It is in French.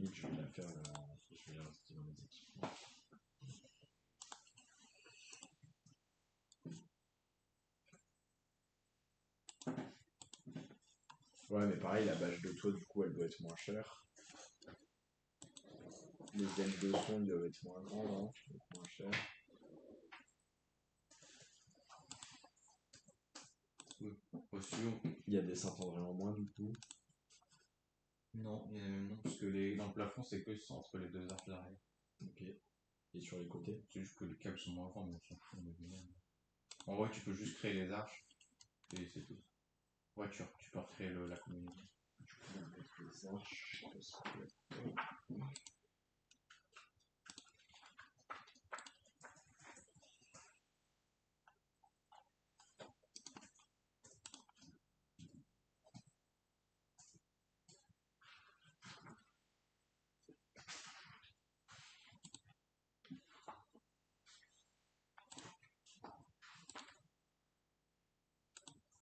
limite, je vais la faire je vais la rester dans les équipements. Ouais, mais pareil, la bâche de toit, du coup, elle doit être moins chère. Les ailes de son doivent être moins grandes, hein, donc moins cher. Il y a des Saint-André en moins, du coup. Non, il y a même non, parce que dans le plafond, c'est que entre les deux arches d'arrière. Ok. Et sur les côtés? C'est juste que les câbles sont moins grands, mais on s'en fout. En vrai, tu peux juste créer les arches, et c'est tout. Ouais, tu peux recréer la communauté. Du coup, on va mettre les arches.